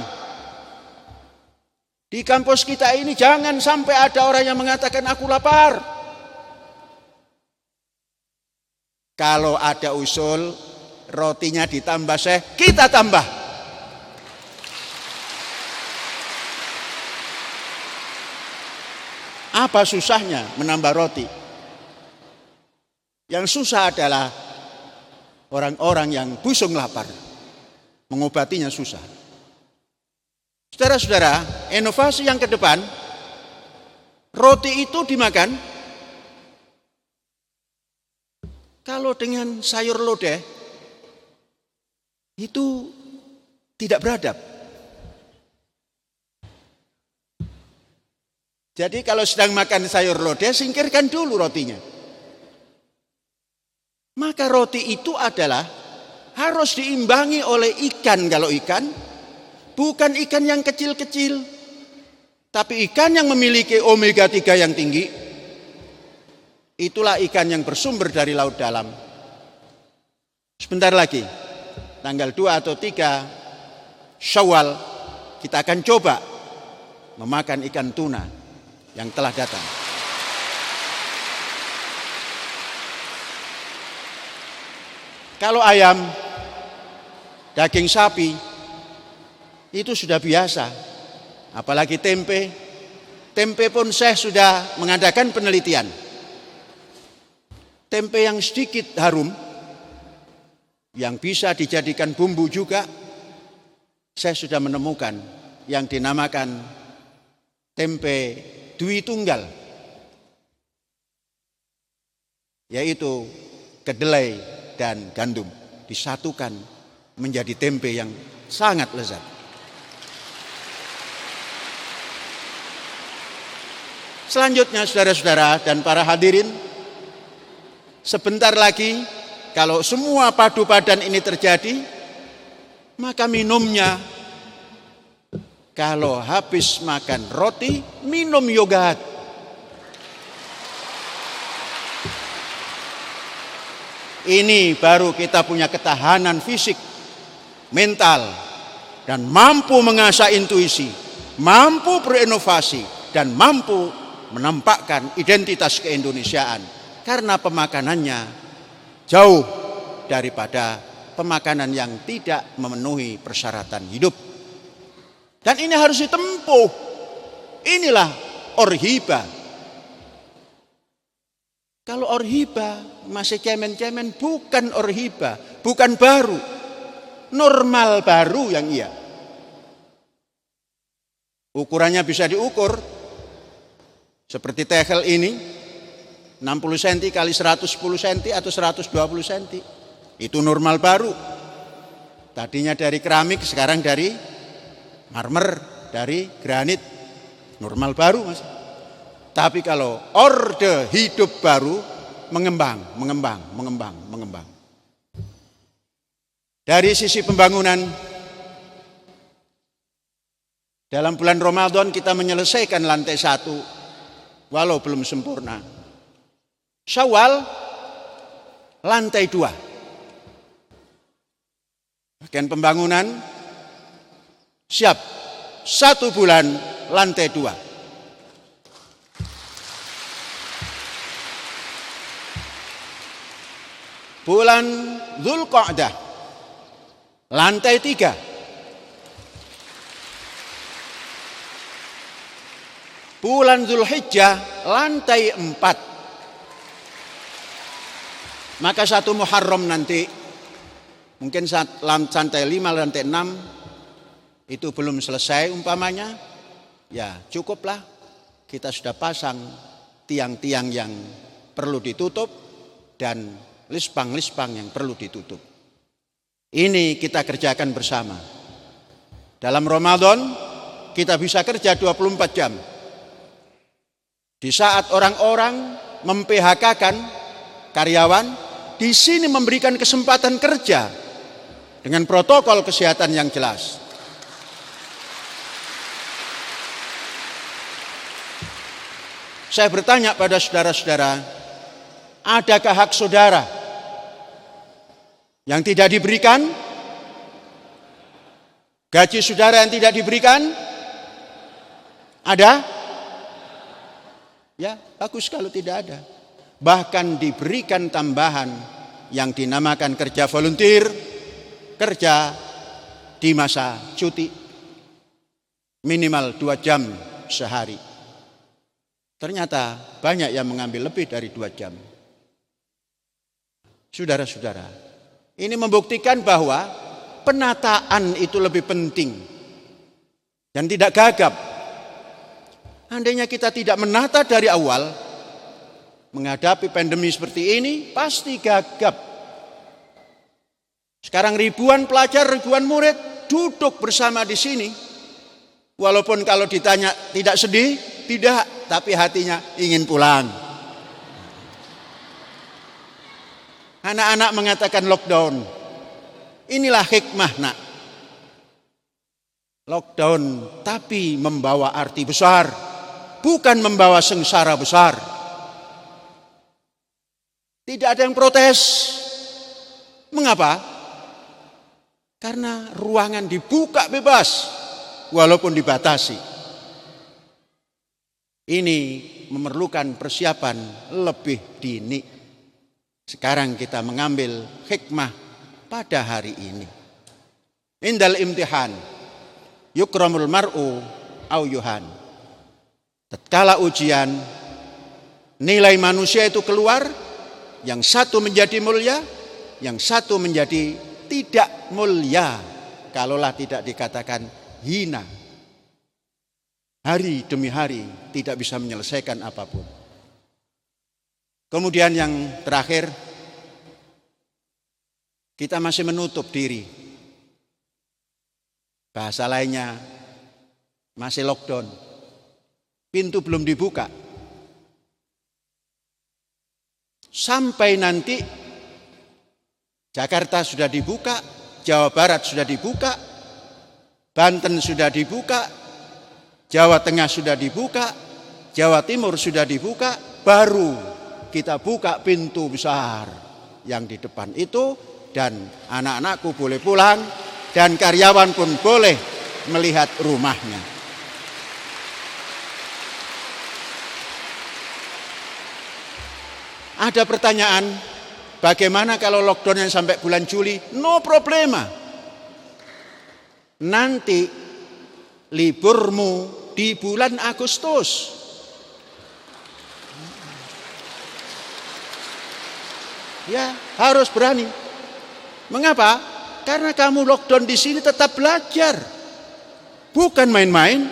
Di kampus kita ini jangan sampai ada orang yang mengatakan aku lapar. Kalau ada usul rotinya ditambah kita tambah. Apa susahnya menambah roti? Yang susah adalah orang-orang yang busung lapar. Mengobatinya susah. Saudara-saudara, inovasi yang ke depan, roti itu dimakan kalau dengan sayur lodeh itu tidak beradab. Jadi kalau sedang makan sayur lodeh, singkirkan dulu rotinya. Maka roti itu adalah harus diimbangi oleh ikan. Kalau ikan, bukan ikan yang kecil-kecil, tapi ikan yang memiliki omega 3 yang tinggi. Itulah ikan yang bersumber dari laut dalam. Sebentar lagi, tanggal 2 atau 3 Syawal, kita akan coba memakan ikan tuna yang telah datang. Kalau ayam, daging sapi, itu sudah biasa. Apalagi tempe. Tempe pun saya sudah mengadakan penelitian. Tempe yang sedikit harum, yang bisa dijadikan bumbu juga, saya sudah menemukan yang dinamakan tempe Dwi Tunggal, yaitu kedelai dan gandum disatukan menjadi tempe yang sangat lezat. Selanjutnya saudara-saudara dan para hadirin, sebentar lagi kalau semua padu padan ini terjadi, maka minumnya, kalau habis makan roti, minum yogurt. Ini baru kita punya ketahanan fisik, mental, dan mampu mengasah intuisi, mampu berinovasi, dan mampu menampakkan identitas keindonesiaan. Karena pemakanannya jauh daripada pemakanan yang tidak memenuhi persyaratan hidup. Dan ini harus ditempuh. Inilah orhiba. Kalau orhiba masih cemen-cemen, bukan orhiba, bukan baru. Normal baru yang iya. Ukurannya bisa diukur. Seperti tegel ini, 60 cm kali 110 cm atau 120 cm. Itu normal baru. Tadinya dari keramik, sekarang dari marmer, dari granit. Normal baru, Mas. Tapi kalau orde hidup baru, mengembang. Dari sisi pembangunan, dalam bulan Ramadan kita menyelesaikan lantai 1, walau belum sempurna. Syawal, lantai 2. Bagian pembangunan, siap. 1 bulan, lantai 2. Bulan Dzulqa'dah, lantai 3. Bulan Dzulhijjah, lantai 4. Maka 1 Muharram nanti, mungkin lantai 5, lantai 6, itu belum selesai umpamanya, ya cukuplah kita sudah pasang tiang-tiang yang perlu ditutup dan lispang-lispang yang perlu ditutup. Ini kita kerjakan bersama. Dalam Ramadan kita bisa kerja 24 jam. Di saat orang-orang mem-PHK-kan karyawan, di sini memberikan kesempatan kerja dengan protokol kesehatan yang jelas. Saya bertanya pada saudara-saudara, adakah hak saudara yang tidak diberikan? Gaji saudara yang tidak diberikan? Ada? Ya, bagus kalau tidak ada. Bahkan diberikan tambahan yang dinamakan kerja volunteer, kerja di masa cuti, minimal 2 jam sehari. Ternyata banyak yang mengambil lebih dari 2 jam. Saudara-saudara, ini membuktikan bahwa penataan itu lebih penting dan tidak gagap. Andainya kita tidak menata dari awal, menghadapi pandemi seperti ini pasti gagap. Sekarang ribuan pelajar, ribuan murid duduk bersama di sini. Walaupun kalau ditanya tidak sedih, tidak, tapi hatinya ingin pulang. Anak-anak mengatakan lockdown. Inilah hikmah, nak. Lockdown tapi membawa arti besar, bukan membawa sengsara besar. Tidak ada yang protes. Mengapa? Karena ruangan dibuka bebas, walaupun dibatasi. Ini memerlukan persiapan lebih dini. Sekarang kita mengambil hikmah pada hari ini. Indal imtihan yukramul mar'u au yuhan. Tatkala ujian, nilai manusia itu keluar, yang satu menjadi mulia, yang satu menjadi tidak mulia, kalaulah tidak dikatakan hina. Hari demi hari tidak bisa menyelesaikan apapun. Kemudian yang terakhir, kita masih menutup diri. Bahasa lainnya, masih lockdown. Pintu belum dibuka. Sampai nanti Jakarta sudah dibuka, Jawa Barat sudah dibuka, Banten sudah dibuka, Jawa Tengah sudah dibuka, Jawa Timur sudah dibuka, baru kita buka pintu besar yang di depan itu, dan anak-anakku boleh pulang dan karyawan pun boleh melihat rumahnya. Ada pertanyaan, bagaimana kalau lockdownnya sampai bulan Juli? No problema. Nanti liburmu di bulan Agustus. Ya, harus berani. Mengapa? Karena kamu lockdown di sini tetap belajar. Bukan main-main.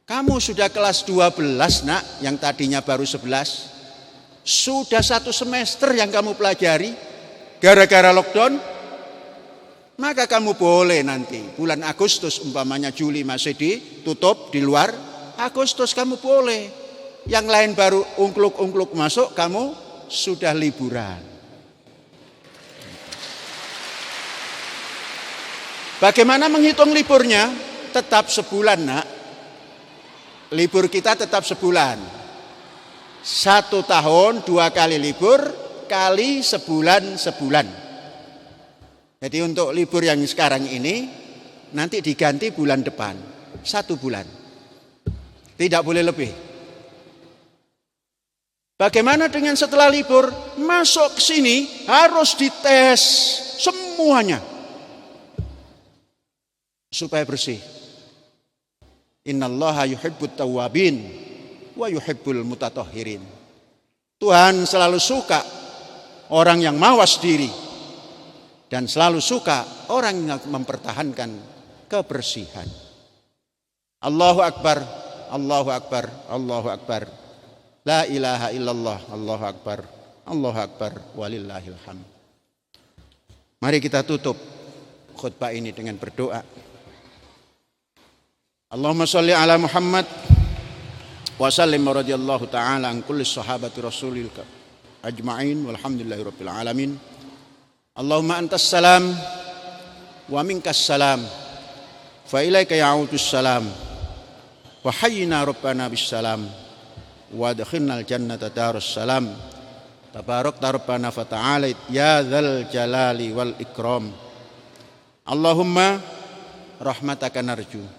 Kamu sudah kelas 12, nak, yang tadinya baru 11. Sudah 1 semester yang kamu pelajari gara-gara lockdown. Maka kamu boleh nanti bulan Agustus, umpamanya Juli masih ditutup di luar, Agustus kamu boleh. Yang lain baru ungkluk-ungkluk masuk, kamu sudah liburan. Bagaimana menghitung liburnya? Tetap sebulan, Nak. Libur kita tetap sebulan. 1 tahun 2 kali libur kali sebulan. Jadi untuk libur yang sekarang ini nanti diganti bulan depan 1 bulan. Tidak boleh lebih. Bagaimana dengan setelah libur? Masuk ke sini harus dites semuanya supaya bersih. Innallaha yuhibbut tawwabin wa yuhibbul mutatahhirin. Tuhan selalu suka orang yang mawas diri dan selalu suka orang yang mempertahankan kebersihan. Allahu akbar, Allahu akbar, Allahu akbar. La ilaha illallah, Allahu akbar, Allahu akbar, walillahil hamd. Mari kita tutup khutbah ini dengan berdoa. Allahumma sholli ala Muhammad wa sallim radhiyallahu ta'ala an kulli sahabati rasulil ajma'in walhamdulillahi rabbil alamin. Allahumma antas salam wa minkas salam fa ilaika ya'udus salam wa hayyina rabbana bis salam wa adkhilnal jannata darus salam tabarakta rabbana fa ta'ala ya dzal jalali wal ikram. Allahumma rahmataka narju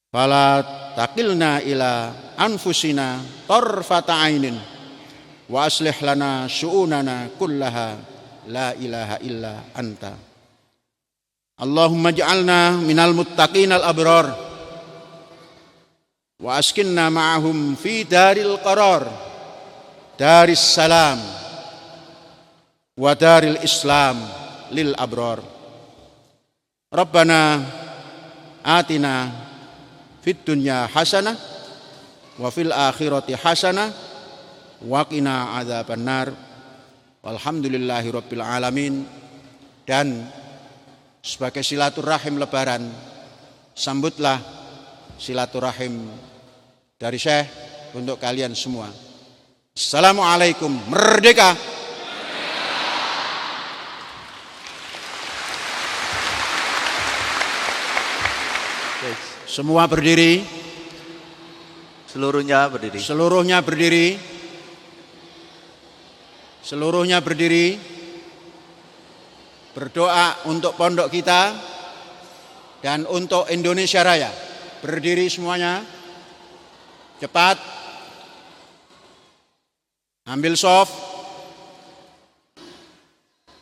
fala taqilna ila anfusina tarfata ainin wa aslih lana syu'unana kullaha la ilaha illa anta. Allahumma ij'alna minal muttaqinal abrar wa askinna ma'ahum fi daril qarar daris salam wa daril islam lil abrar. Rabbana atina fid dunya hasanah wa fil akhirati hasanah wa qina adzabannar. Walhamdulillahi rabbil alamin. Dan sebagai silaturahim lebaran, sambutlah silaturahim dari Syekh untuk kalian semua. Assalamualaikum, merdeka. Semua berdiri. Seluruhnya berdiri. Seluruhnya berdiri. Seluruhnya berdiri. Berdoa untuk pondok kita dan untuk Indonesia Raya. Berdiri semuanya. Cepat. Ambil sof.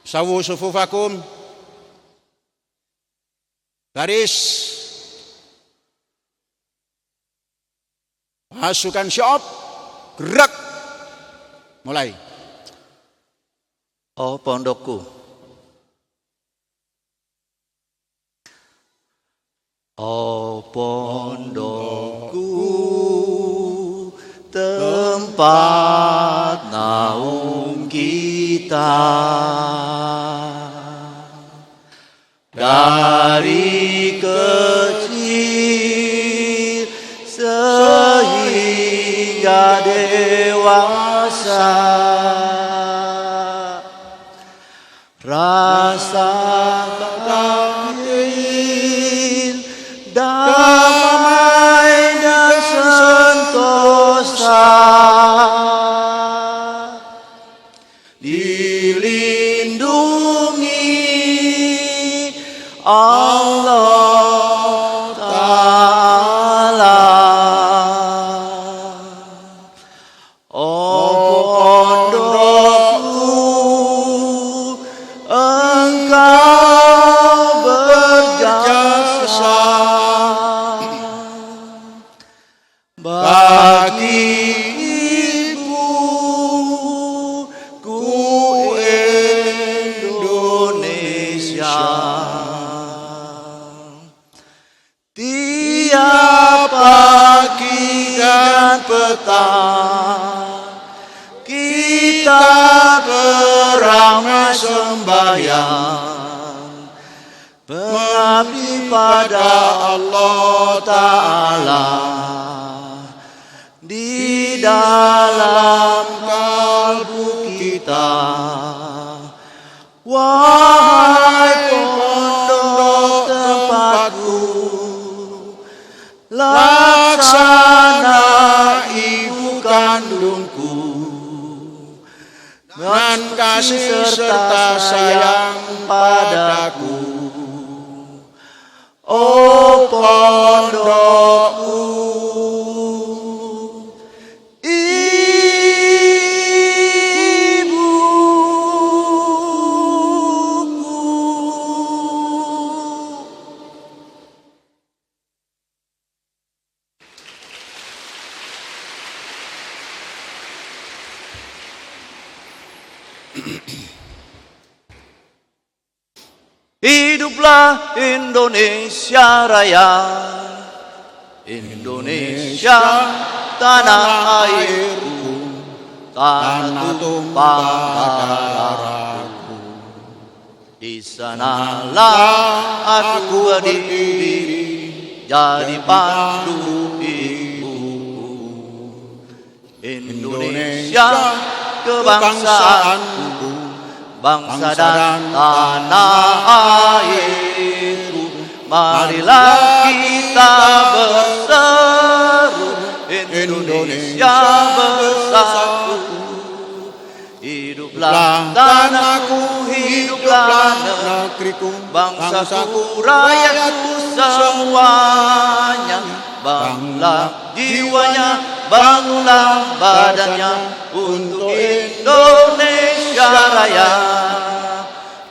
Sawu sufufakum. Garis. Pasukan Syab. Gerak. Mulai. Oh pondokku, oh pondokku, tempat naung kita, dari kecil sehingga dewasa. Rasa takdir damai dan sentosa, dilindungi Allah Ta'ala. Kita beramai sembahyang, mengabdi pada Allah Ta'ala di dalam kalbu kita. Wahai pondok laksana ibu kandungku, dan kasih serta sayang padaku. Oh pondokku, hiduplah Indonesia Raya, Indonesia tanah airku, tanah tumpah darahku. Di sanalah aku berdiri, jadi pandu ibuku. Indonesia kebangsaanku, bangsa dan tanah airku. Marilah kita berseru, Indonesia bersatu. Hiduplah tanahku, hiduplah negeriku, bangsaku, rakyatku semuanya. Bangunlah jiwanya, bangunlah badannya untuk Indonesia Raya.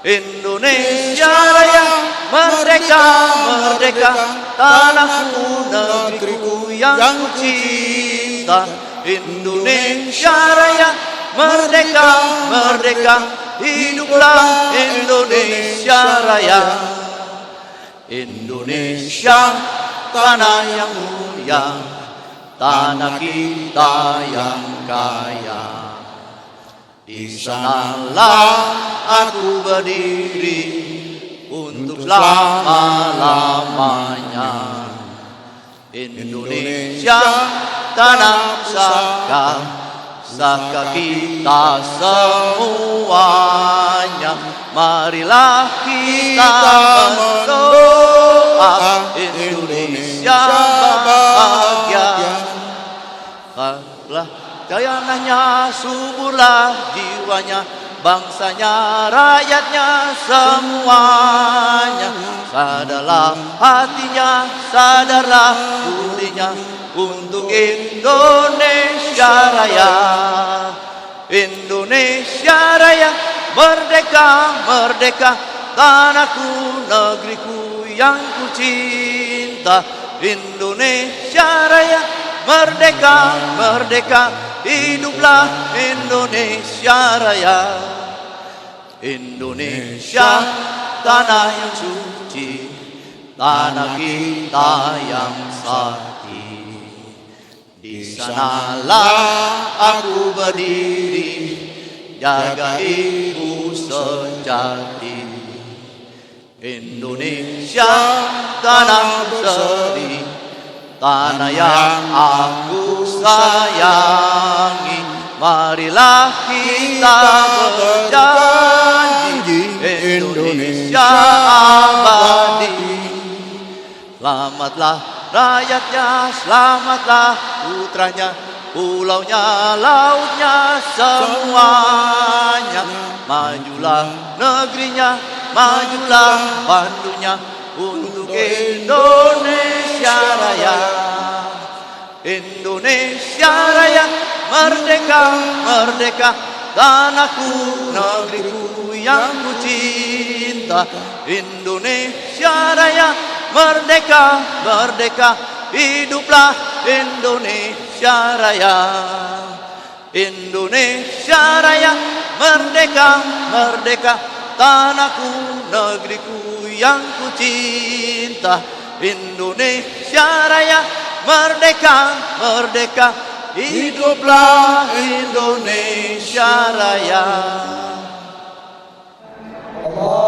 Indonesia Raya, merdeka, merdeka, tanahku, negeriku yang ku cinta. Indonesia Raya, merdeka, merdeka, hiduplah Indonesia Raya. Indonesia, tanah yang mulia, tanah kita yang kaya. Di sanalah aku berdiri untuk selama-lamanya. Indonesia, tanah pusaka, pusaka kita semuanya. Marilah kita berdoa, Indonesia bahagia. Karena jayanahnya, suburlah jiwanya, bangsanya, rakyatnya semuanya. Sadarlah hatinya, sadarlah budinya untuk Indonesia Raya. Indonesia Raya, merdeka, merdeka, tanahku, negeriku yang ku cinta. Indonesia Raya, merdeka, merdeka, hiduplah Indonesia Raya. Indonesia, tanah yang suci, tanah kita yang sakti. Di sanalah aku berdiri, jaga ibu sejati. Indonesia, tanah berseri, tanah yang aku sayangi. Marilah kita berjanji, Indonesia abadi. Selamatlah rakyatnya, selamatlah putranya, pulaunya, lautnya, semuanya. Majulah negerinya, majulah pandunya untuk Indonesia Raya. Indonesia Raya, merdeka, merdeka, tanahku, negeriku yang ku cinta. Indonesia Raya, merdeka, merdeka, hiduplah Indonesia Raya. Indonesia Raya, merdeka, merdeka, tanahku, negeriku yang ku cinta. Indonesia Raya, merdeka, merdeka, hiduplah Indonesia Raya. Allah